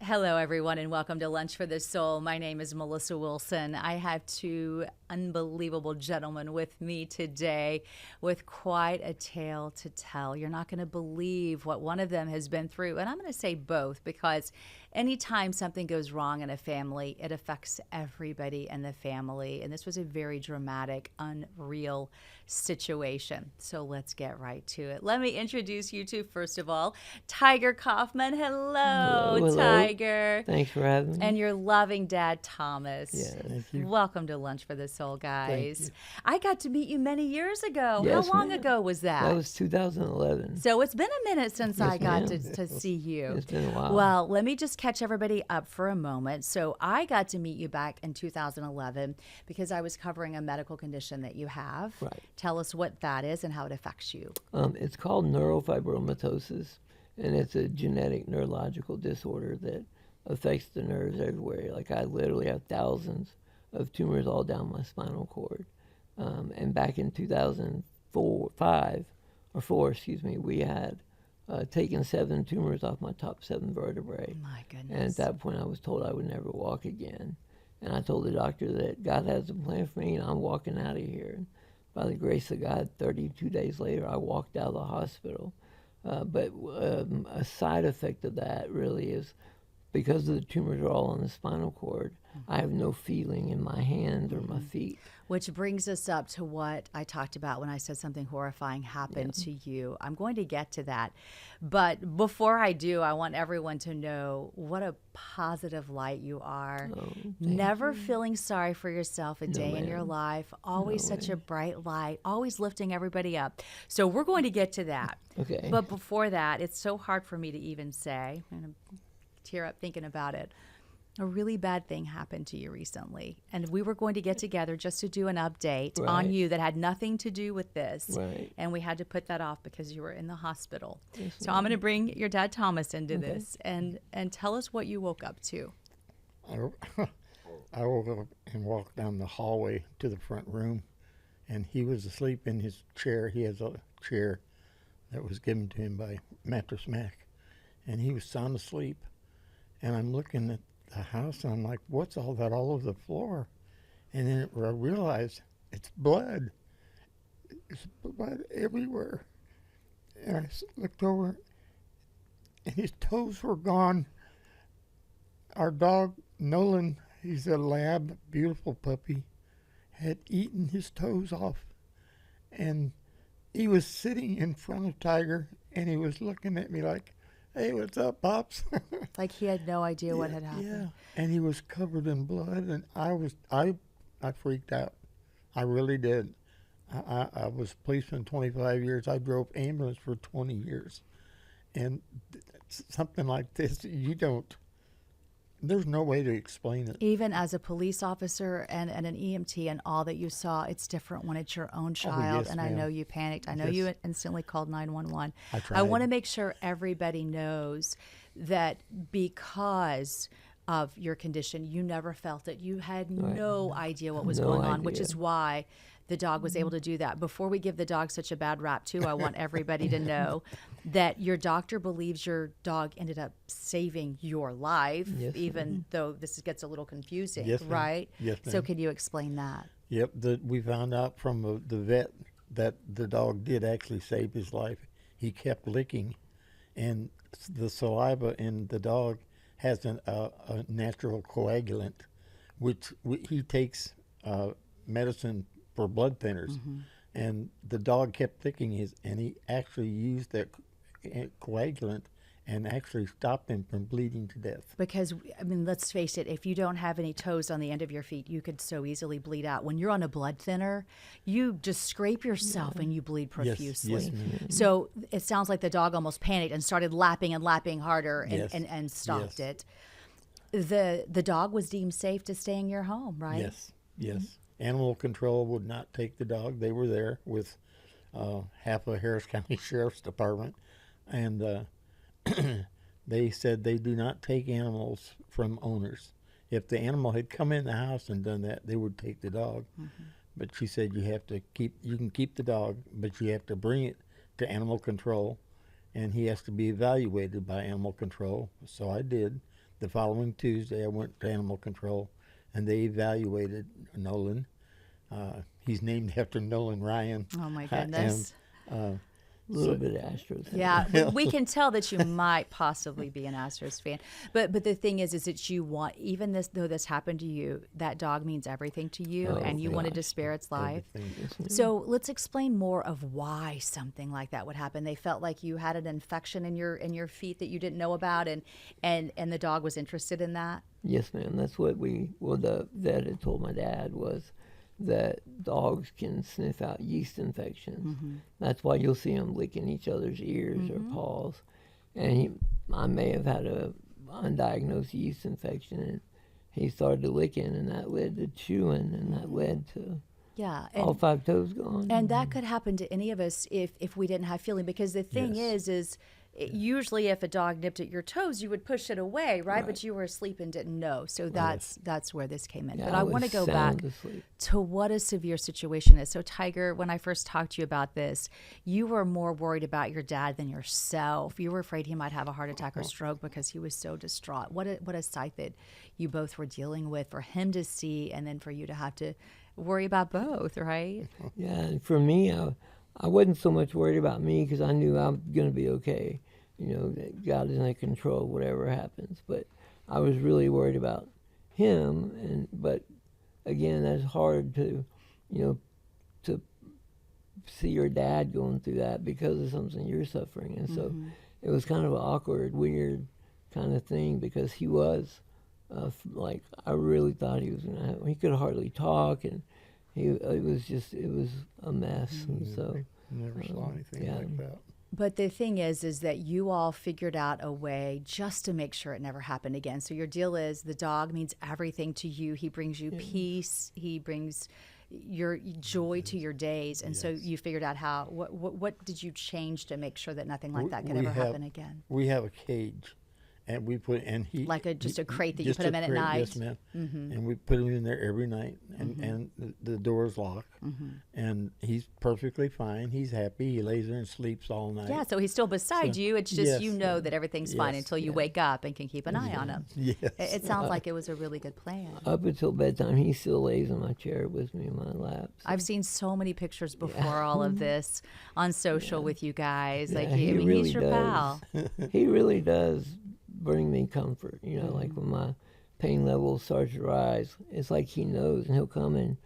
Hello, everyone, and welcome to Lunch for the Soul. My name is Melissa Wilson. I have two unbelievable gentlemen with me today with quite a tale to tell. You're not going to believe what one of them has been through, and I'm going to say both because anytime something goes wrong in a family, it affects everybody in the family, and this was a very dramatic, unreal situation. So let's get right to it. Let me introduce you to, first of all, Tiger Coffman. Hello, Tiger. Thanks for having me. And your loving dad, Thomas. Yeah, thank you. Welcome to Lunch for the Soul, guys. Thank you. I got to meet you many years ago. Yes, How long ma'am. ago was that? That was 2011. So it's been a minute since I got ma'am. to see you. It's been a while. Well, let me just catch everybody up for a moment. So I got to meet you back in 2011 because I was covering a medical condition that you have. Right. Tell us what that is and how it affects you. It's called Neurofibromyitosis, and it's a genetic neurological disorder that affects the nerves everywhere. Like I literally have thousands of tumors all down my spinal cord. And back in 2004, we had taken 7 tumors off my top 7 vertebrae. My goodness. And at that point, I was told I would never walk again. And I told the doctor that God has a plan for me, and I'm walking out of here. And by the grace of God, 32 days later, I walked out of the hospital. But a side effect of that really is because the tumors are all on the spinal cord, I have no feeling in my hands or my feet. Which brings us up to what I talked about when I said something horrifying happened to you. I'm going to get to that. But before I do, I want everyone to know what a positive light you are. Never feeling sorry for yourself a day in your life. Always such a bright light. Always lifting everybody up. So we're going to get to that. Okay. But before that, it's so hard for me to even say. I'm going to tear up thinking about it. A really bad thing happened to you recently, and we were going to get together just to do an update on you that had nothing to do with this, Right. and we had to put that off because you were in the hospital. Yes, So I'm going to bring your dad Thomas into this, and tell us what you woke up to. I woke up and walked down the hallway to the front room, and he was asleep in his chair. He has a chair that was given to him by Mattress Mac, and he was sound asleep. And I'm looking at the house, and I'm like, what's all that all over the floor? And then I realized it's blood. It's blood everywhere. And I looked over, and his toes were gone. Our dog, Nolan, he's a lab, beautiful puppy, had eaten his toes off. And he was sitting in front of Tiger, and he was looking at me like, hey, what's up, Pops? Like he had no idea what had happened. Yeah, and he was covered in blood, and I freaked out. I really did. I was a policeman 25 years. I drove ambulance for 20 years. And something like this, there's no way to explain it. Even as a police officer and an EMT and all that you saw, it's different when it's your own child. yes, and I ma'am. know you panicked. I know Yes. you instantly called 911. I I tried. want to make sure everybody knows that because of your condition, you never felt it. You had no idea what was No going on, which idea. is why the dog was able to do that. Before we give the dog such a bad rap, too, I want everybody to know that your doctor believes your dog ended up saving your life, Yes, even though this gets a little confusing, Yes, ma'am. right? Yes, So ma'am. can you explain that? Yep, we found out from the vet that the dog did actually save his life. He kept licking, and the saliva in the dog has a natural coagulant, which he takes medicine for blood thinners. And the dog kept licking and he actually used that coagulant and actually stopped him from bleeding to death. Because, I mean, let's face it, if you don't have any toes on the end of your feet, you could so easily bleed out. When you're on a blood thinner, you just scrape yourself and you bleed profusely. Yes, ma'am. So it sounds like the dog almost panicked and started lapping and lapping harder and, Yes. and stopped Yes. it. The dog was deemed safe to stay in your home, right? Yes, yes. Animal control would not take the dog. They were there with half of Harris County Sheriff's Department, and they said they do not take animals from owners. If the animal had come in the house and done that, they would take the dog. But she said you can keep the dog, but you have to bring it to animal control, and he has to be evaluated by animal control. So I did. the following Tuesday, I went to animal control, and they evaluated Nolan. He's named after Nolan Ryan. Oh my goodness. And, A little bit of Astros. Yeah, we can tell that you might possibly be an Astros fan, but the thing is that you want, even though this happened to you, that dog means everything to you, Oh, and you wanted to gosh. spare its life. everything. So let's explain more of why something like that would happen. They felt like you had an infection in your feet that you didn't know about, and the dog was interested in that. Yes, ma'am. That's what the vet had told my dad was that dogs can sniff out yeast infections. That's why you'll see them licking each other's ears or paws. And I may have had a undiagnosed yeast infection, and he started licking, and that led to chewing, and that led to Yeah, all 5 toes gone. and that could happen to any of us if we didn't have feeling. Because the thing Yes. is usually if a dog nipped at your toes, you would push it away, right? But you were asleep and didn't know. So that's where this came in. Yeah, But I want to go back sound asleep. to what a severe situation is. So Tiger, when I first talked to you about this, you were more worried about your dad than yourself. You were afraid he might have a heart attack or stroke because he was so distraught. What a sight that you both were dealing with, for him to see and then for you to have to worry about both, right? Yeah, and for me, I wasn't so much worried about me because I knew I'm going to be okay. You know, that God is in control of whatever happens. But I was really worried about him. But again, that's hard to, to see your dad going through that because of something you're suffering. And so it was kind of an awkward, weird kind of thing because he was, I really thought he was going to have, he could hardly talk, and it was a mess. And so Never saw anything yeah. like that. But the thing is that you all figured out a way just to make sure it never happened again. So your deal is the dog means everything to you. He brings you peace. He brings your joy to your days. And so you figured out what did you change to make sure that nothing like that could ever happen again? We have a cage, and we put Just a crate that you just put a him in at crate, night? Yes, ma'am. And we put him in there every night, and the door is locked, and he's perfectly fine. He's happy. He lays there and sleeps all night. Yeah, so he's still beside you. It's just you know that everything's fine Yes, until you wake up and can keep an eye on him. Yes. It sounds like it was a really good plan. Up until bedtime, he still lays in my chair with me in my lap. So. I've seen so many pictures before all of this on social with you guys. Yeah, Like, he he's really your does. pal. He really does bring me comfort. Like when my pain level starts to rise, it's like he knows, and he'll come and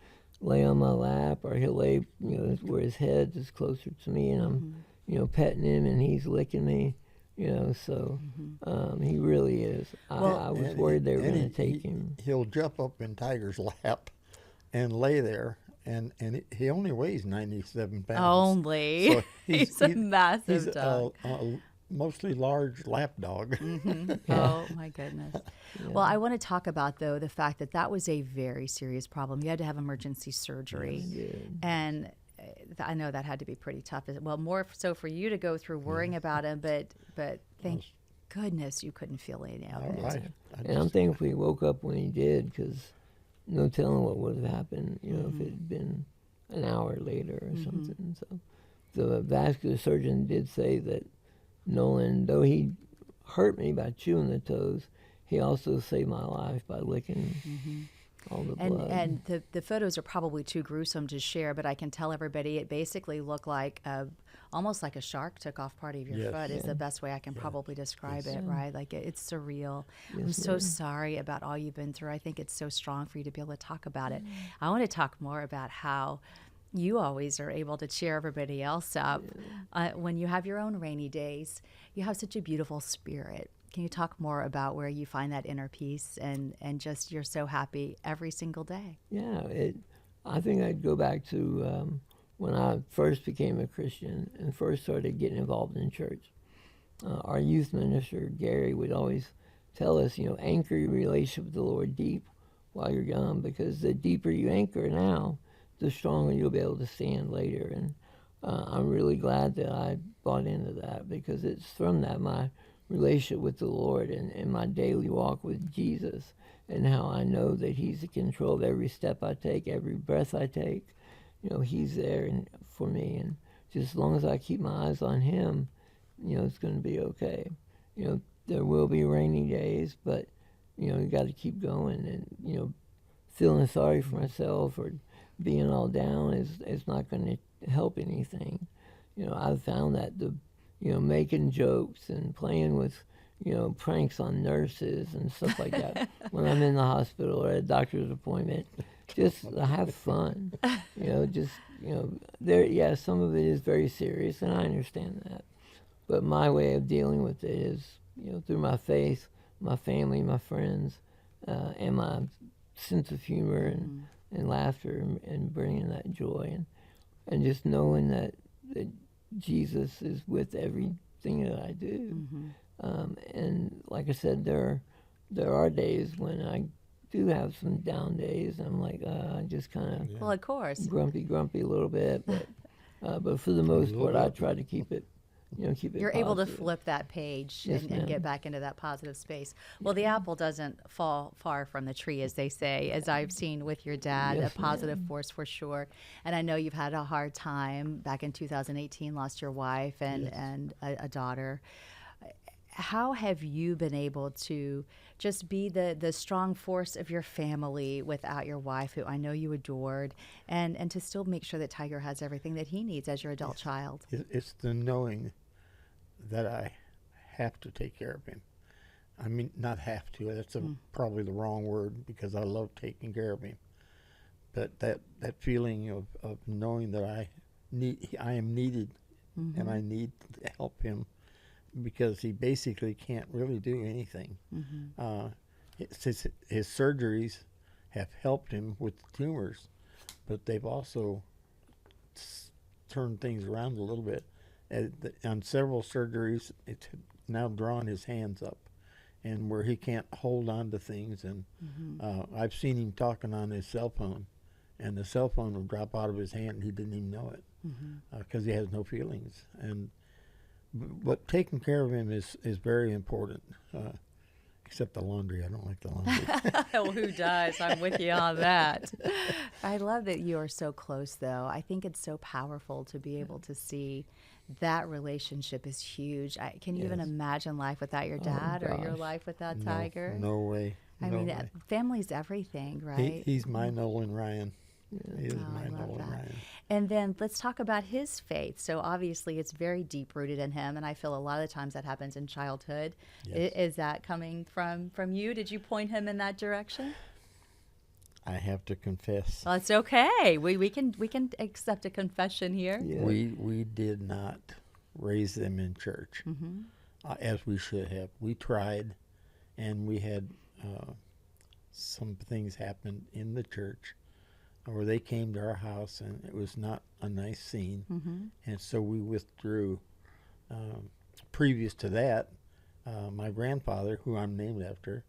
lay on my lap, or he'll lay, where his head is closer to me, and I'm, petting him, and he's licking me. So he really is. I was worried they were going to take him. He'll jump up in Tiger's lap and lay there, and he only weighs 97 pounds. Only. So he's a massive he's dog. a mostly large lap dog. Oh, my goodness. Well, I want to talk about, though, the fact that was a very serious problem. You had to have emergency surgery. And I know that had to be pretty tough. Well, more so for you to go through worrying about him, but thank goodness you couldn't feel any of it. And I'm thankful he woke up when he did, because no telling what would have happened, if it had been an hour later or something. So the vascular surgeon did say that Nolan, though he hurt me by chewing the toes, he also saved my life by licking all the blood. And the photos are probably too gruesome to share, but I can tell everybody it basically looked like almost like a shark took off part of your foot is the best way I can probably describe it, right? Like it's surreal. I'm so sorry about all you've been through. I think it's so strong for you to be able to talk about it. I want to talk more about how you always are able to cheer everybody else up. When you have your own rainy days, you have such a beautiful spirit. Can you talk more about where you find that inner peace and just you're so happy every single day? Yeah, I think I'd go back to when I first became a Christian and first started getting involved in church. Our youth minister, Gary, would always tell us, anchor your relationship with the Lord deep while you're young, because the deeper you anchor now, the stronger you'll be able to stand later. And I'm really glad that I bought into that, because it's from that, my relationship with the Lord and my daily walk with Jesus, and how I know that he's in control of every step I take, every breath I take. He's there for me. And just as long as I keep my eyes on him, it's going to be okay. There will be rainy days, but you got to keep going, and feeling sorry for myself or being all down is not going to help anything. I've found that making jokes and playing with, pranks on nurses and stuff like that when I'm in the hospital or at a doctor's appointment, just have fun. Some of it is very serious, and I understand that. But my way of dealing with it is, through my faith, my family, my friends, and my sense of humor and laughter and bringing that joy and just knowing that Jesus is with everything that I do. And like I said, there are days when I do have some down days. I'm like, I just kind of Well, of course. grumpy a little bit, but for the most part, I try to keep it. Keep it You're able to positive. flip that page Yes, and ma'am. get back into that positive space. Well, the apple doesn't fall far from the tree, as they say, as I've seen with your dad, Yes, a positive force for sure. And I know you've had a hard time back in 2018, lost your wife and a daughter. How have you been able to just be the strong force of your family without your wife, who I know you adored, and to still make sure that Tiger has everything that he needs as your adult child? It's the knowing that I have to take care of him. I mean, not have to. That's probably the wrong word, because I love taking care of him. But that feeling of knowing that I am needed, and I need to help him, because he basically can't really do anything. His surgeries have helped him with the tumors, but they've also turned things around a little bit. On several surgeries, it's now drawn his hands up, and where he can't hold on to things. And I've seen him talking on his cell phone, and the cell phone will drop out of his hand, and he didn't even know it, because he has no feelings. But taking care of him is very important, except the laundry. I don't like the laundry. Well, who does? I'm with you on that. I love that you are so close, though. I think it's so powerful to be able to see that relationship is huge. Can you even Yes. imagine life without your dad or your gosh. life without Tiger? No way. I no mean, way. family's everything, right? He's my Nolan Ryan. He is Oh, my I love Nolan that. Ryan. And then let's talk about his faith. So obviously it's very deep rooted in him, and I feel a lot of the times that happens in childhood. Yes. Is that coming from you? Did you point him in that direction? I have to confess, Well, it's okay. We can accept a confession here. Yeah. we did not raise them in church as we should have. We tried, and we had some things happen in the church where they came to our house, and it was not a nice scene, and so we withdrew. Previous to that, my grandfather, who I'm named after,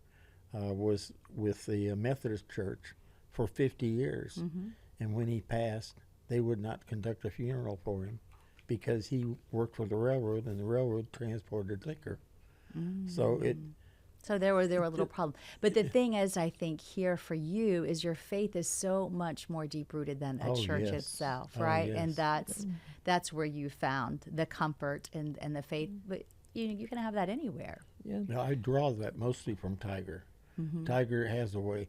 was with the Methodist Church for 50 years, and when he passed, they would not conduct a funeral for him because he worked for the railroad, and the railroad transported liquor. So So there were a little problem. But the thing is, I think here for you is your faith is so much more deep rooted than a Oh, church yes. itself, Oh, right? And yes. that's where you found the comfort and the faith. But you can have that anywhere. Yeah. Now, I draw that mostly from Tiger. Tiger has a way.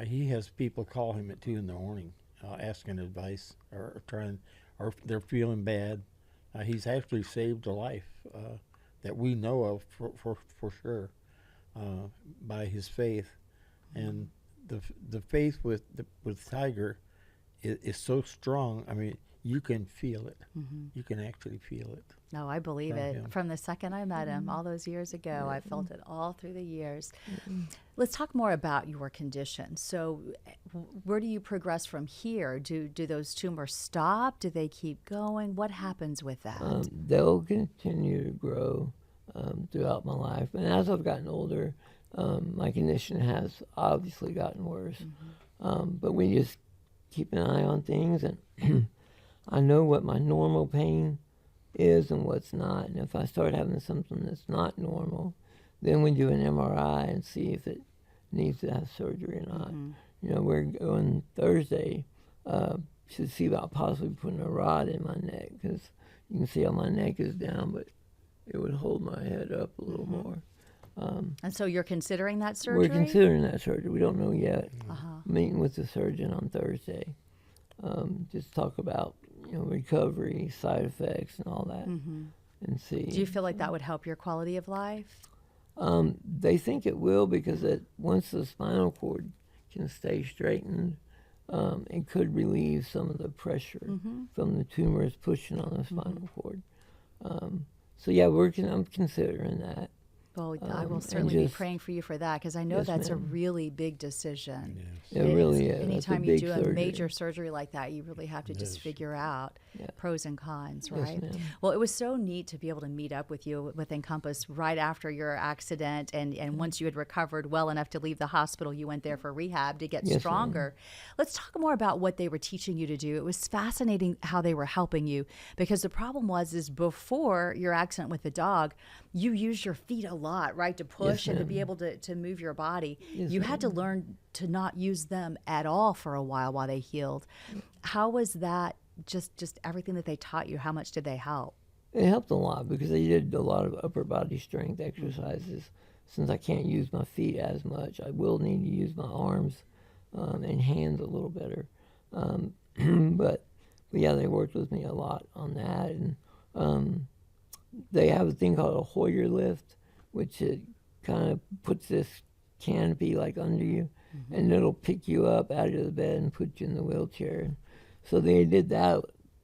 He has people call him at 2 in the morning, asking advice or if they're feeling bad. He's actually saved a life that we know of for sure by his faith, and the faith with Tiger is so strong. I mean, you can feel it. You can actually feel it. No, I believe From it. him. From the second I met him all those years ago, I felt it all through the years. Let's talk more about your condition. So where do you progress from here? Do those tumors stop? Do they keep going? What happens with that? They'll continue to grow throughout my life. And as I've gotten older, my condition has obviously gotten worse. But we just keep an eye on things, and I know what my normal pain is and what's not. And if I start having something that's not normal, then we do an MRI and see if it needs to have surgery or not. We're going Thursday to see about possibly putting a rod in my neck, because you can see how my neck is down, but it would hold my head up a little more. And so you're considering that surgery? We're considering that surgery. We don't know yet. Uh-huh. Meeting with the surgeon on Thursday. Just talk about recovery, side effects, and all that, and see. Do you feel like that would help your quality of life? They think it will because once the spinal cord can stay straightened, it could relieve some of the pressure from the tumors pushing on the spinal cord. So yeah, I'm considering that. Well, I will certainly be praying for you for that, because I know Yes, that's a ma'am. really big decision. It really is. Anytime That's you big do a surgery. major surgery like that, you really have to just figure out pros and cons, right? ma'am. Well, it was so neat to be able to meet up with you with Encompass right after your accident, and once you had recovered well enough to leave the hospital, you went there for rehab to get Yes, stronger. Let's talk more about what they were teaching you to do. It was fascinating how they were helping you, because the problem is before your accident with the dog, you used your feet a lot, right, to push and to be able to move your body. Yes, You had to learn to not use them at all for a while they healed. How was that, just everything that they taught you, how much did they help? It helped a lot because they did a lot of upper body strength exercises. Since I can't use my feet as much, I will need to use my arms and hands a little better. But yeah, they worked with me a lot on that. And they have a thing called a Hoyer lift, which it kind of puts this canopy like under you, and it'll pick you up out of the bed and put you in the wheelchair. So they did that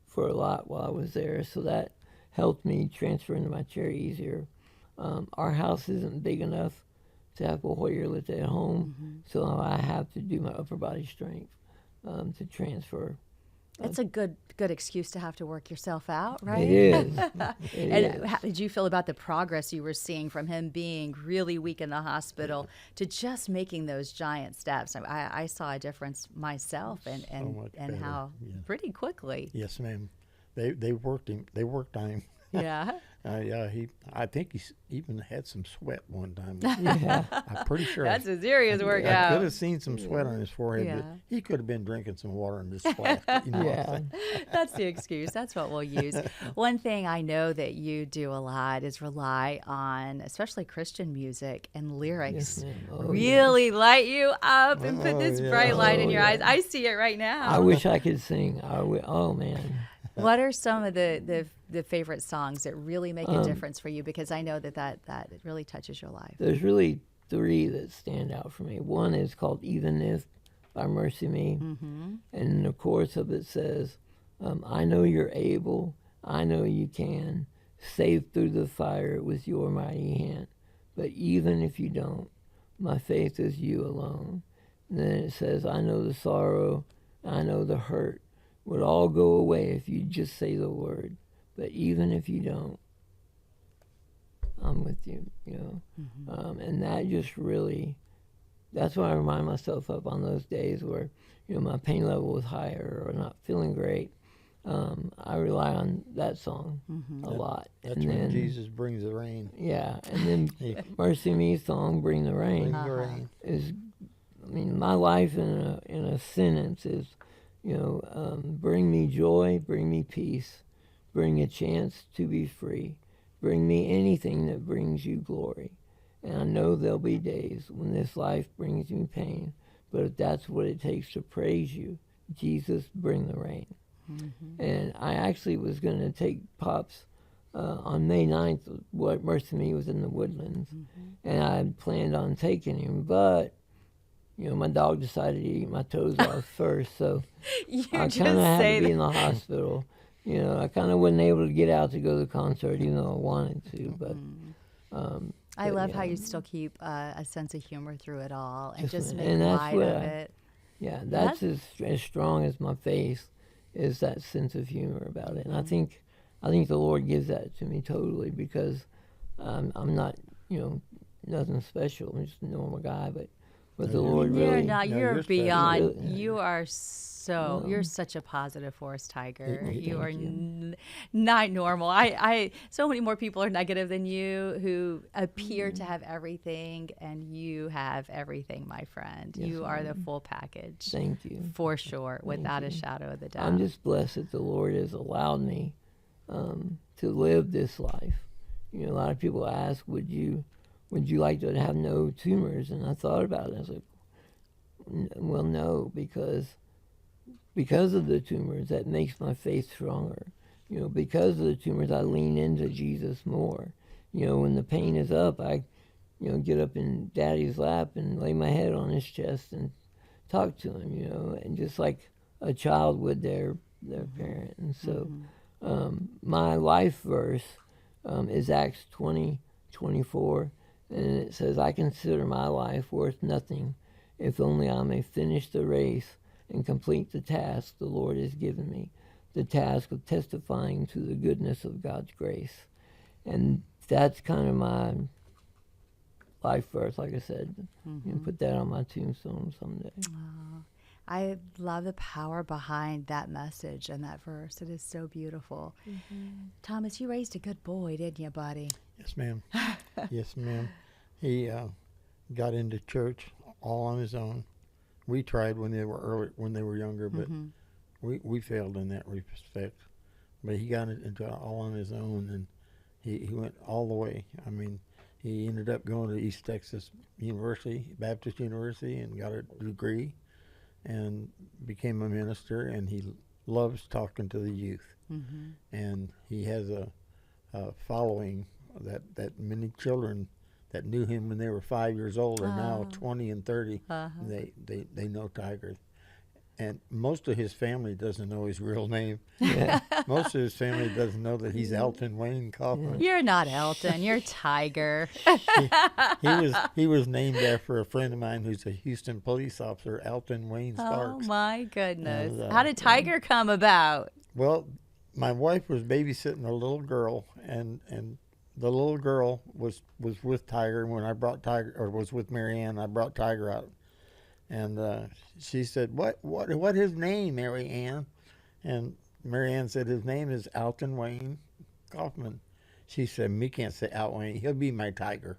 for a lot while I was there, so that helped me transfer into my chair easier. Our house isn't big enough to have a Hoyer lift at home, so I have to do my upper body strength to transfer. It's a good excuse to have to work yourself out, right? It is. It And is. how did you feel about the progress you were seeing from him being really weak in the hospital to just making those giant steps? I saw a difference myself, much and better, how pretty quickly. Yes, ma'am. They worked him. They worked on him. Yeah. I think he even had some sweat one time. Yeah. I'm pretty sure. That's a serious I workout. could have seen some sweat on his forehead, Yeah. but he could have been drinking some water and just splashed. You know what I'm Yeah. saying? That's the excuse. That's what we'll use. One thing I know that you do a lot is rely on, especially Christian music and lyrics. Yes, ma'am. Oh, Really light you up and put Oh, this yeah. bright light in Oh, your yeah. eyes. I see it right now. I wish I could sing. Oh, man. What are some of the favorite songs that really make a difference for you? Because I know that it really touches your life. There's really three that stand out for me. One is called Even If by Mercy Me. And the chorus of it says, I know you're able, I know you can, save through the fire with your mighty hand. But even if you don't, my faith is you alone. And then it says, I know the sorrow, I know the hurt would all go away if you just say the word. But even if you don't, I'm with you, and that just really, that's what I remind myself of on those days where, my pain level was higher or not feeling great. I rely on that song a lot. That's and when then, Jesus brings the rain. Yeah, and then Mercy Me's song, Bring the Rain, Bring the rain. is, my life in a sentence is, bring me joy, bring me peace, bring a chance to be free, bring me anything that brings you glory. And I know there'll be days when this life brings me pain, but if that's what it takes to praise you, Jesus, bring the rain. And I actually was going to take Pops on May 9th, what Mercy Me was in the Woodlands, and I had planned on taking him, but my dog decided to eat my toes off first, so You I just kind of had say to be that. in the hospital. I kind of wasn't able to get out to go to the concert, even though I wanted to. But I but, love yeah. how you still keep a sense of humor through it all and Yes, just ma'am. make And that's light what of it. Yeah, that's as strong as my face is that sense of humor about it. And I think the Lord gives that to me totally because I'm not, nothing special. I'm just a normal guy, but the Lord You're really. not. No, You're you're special. beyond. Really- You are so. You're such a positive force, Tiger. Thank You are you. not normal. I. So many more people are negative than you who appear to have everything, and you have everything, my friend. Yes, you are the ma'am. full package, Thank you. for sure, without a you. shadow of the doubt. I'm just blessed that the Lord has allowed me to live this life. A lot of people ask, would you would you like to have no tumors? And I thought about it. I was like, well, no, because of the tumors, that makes my faith stronger. You know, because of the tumors, I lean into Jesus more. You know, when the pain is up, I, you know, get up in Daddy's lap and lay my head on his chest and talk to him, you know, and just like a child would their parent. And so my life verse is Acts 20:24, and it says, I consider my life worth nothing if only I may finish the race and complete the task the Lord has given me, the task of testifying to the goodness of God's grace. And that's kind of my life verse, like I said. You can put that on my tombstone someday. I love the power behind that message and that verse. It is so beautiful. Thomas, you raised a good boy, didn't you, buddy? Yes, ma'am. Yes, ma'am. He got into church all on his own. We tried when they were younger, but we failed in that respect. But he got into it all on his own, and he went all the way. I mean, he ended up going to East Texas University, Baptist University, and got a degree and became a minister, and he loves talking to the youth. And he has a following that many children that knew him when they were 5 years old are now 20 and 30. They know Tiger. And most of his family doesn't know his real name. Yeah. Most of his family doesn't know that he's Alton Wayne Kaufman. You're not Elton. You're Tiger. He was named after a friend of mine who's a Houston police officer, Alton Wayne Sparks. Oh, my goodness. And, How did Tiger come about? Well, my wife was babysitting a little girl, and the little girl was with Tiger when I brought Tiger, or was with Marianne. I brought Tiger out, and she said, "What his name, Marianne?" And Marianne said, "His name is Alton Wayne Kaufman." She said, "Me can't say Alt Wayne. He'll be my Tiger."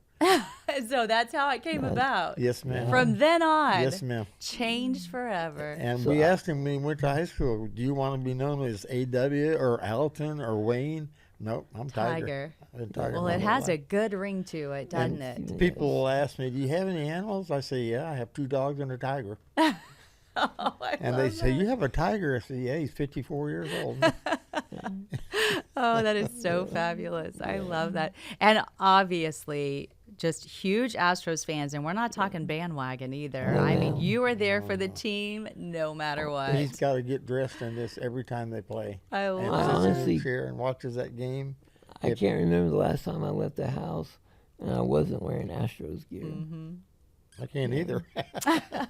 So that's how it came about. Yes, ma'am. From then on, Yes, ma'am. changed forever. And So we asked him when he went to high school, "Do you want to be known as A.W. or Alton or Wayne?" "Nope, I'm Tiger." I've been Tiger Well, my it whole has life. a good ring to it, doesn't And it? people will ask me, "Do you have any animals?" I say, "Yeah, I have 2 dogs and a tiger." And they say, "You have a tiger?" I say, "Yeah, he's 54 years old." Oh, that is so fabulous. I love that. And obviously, just huge Astros fans, and we're not talking bandwagon either. I mean, you are there for the team no matter what. He's got to get dressed in this every time they play. I And love sits in honestly- a chair and watches that game. I can't remember the last time I left the house and I wasn't wearing Astros gear. I can't either.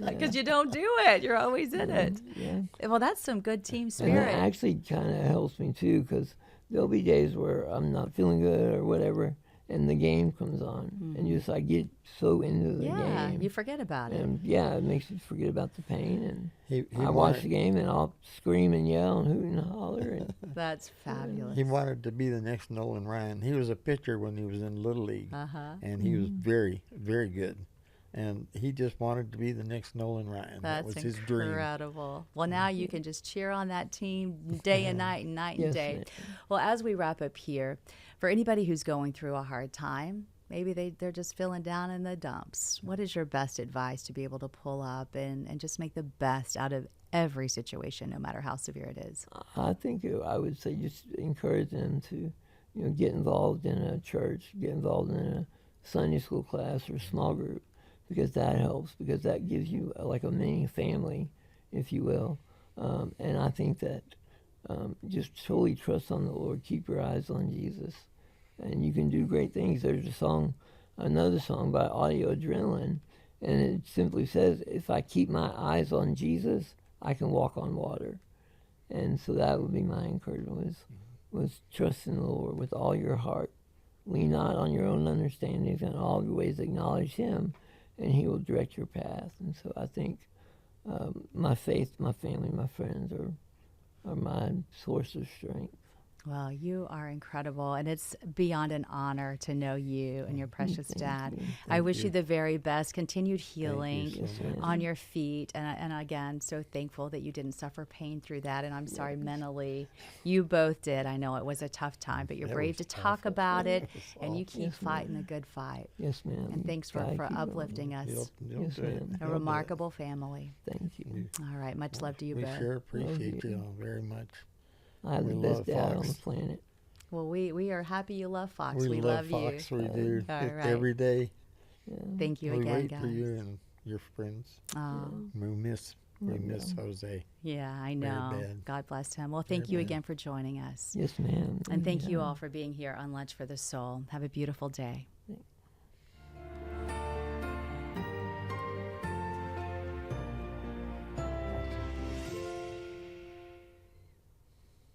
because you don't do it. You're always in it. Yeah. Well, that's some good team And spirit. that actually kind of helps me too, because there'll be days where I'm not feeling good or whatever, and the game comes on, and just I get so into the yeah, game. you forget about it. And yeah, it makes you forget about the pain. And He I watch the game and I'll scream and yell and hoot and holler. And That's fabulous. He wanted to be the next Nolan Ryan. He was a pitcher when he was in Little League, and he was very, very good. And he just wanted to be the next Nolan Ryan. That That's was his dream. incredible. Well, now you can just cheer on that team day and night and night and Yes, day. ma'am. Well, as we wrap up here, for anybody who's going through a hard time, maybe they're just feeling down in the dumps, what is your best advice to be able to pull up and just make the best out of every situation, no matter how severe it is? I think I would say just encourage them to, get involved in a church, get involved in a Sunday school class or small group, because that helps, because that gives you like a mini family, if you will. And I think that just totally trust on the Lord, keep your eyes on Jesus, and you can do great things. There's another song by Audio Adrenaline, and it simply says, if I keep my eyes on Jesus, I can walk on water. And so that would be my encouragement, was trust in the Lord with all your heart. Lean not on your own understandings, and all your ways acknowledge Him, and He will direct your path. And so I think my faith, my family, my friends are my source of strength. Well, you are incredible, and it's beyond an honor to know you and your precious dad. I wish you the very best, continued healing so much. on your feet, and again, so thankful that you didn't suffer pain through that, and I'm sorry mentally. You both did. I know it was a tough time, but you're That brave to was talk awful. about it, That was and you awful. keep fighting the good fight. Yes, ma'am. And thanks for Thank you, uplifting us. You'll Yes, do it. ma'am. A You'll do it. remarkable family. Thank you. All right, much love to you We both. sure appreciate you. you all very much. I have We the love best dad on Fox. the planet. Well, we are happy you love Fox. We love you. Fox. We do. All It- right. Every day. Thank you we again, wait guys. for you and your friends. Oh, We miss Jose. yeah, I know. bad. God bless him. Well, thank Very you bad. again for joining us. Yes, ma'am. And thank you all for being here on Lunch for the Soul. Have a beautiful day.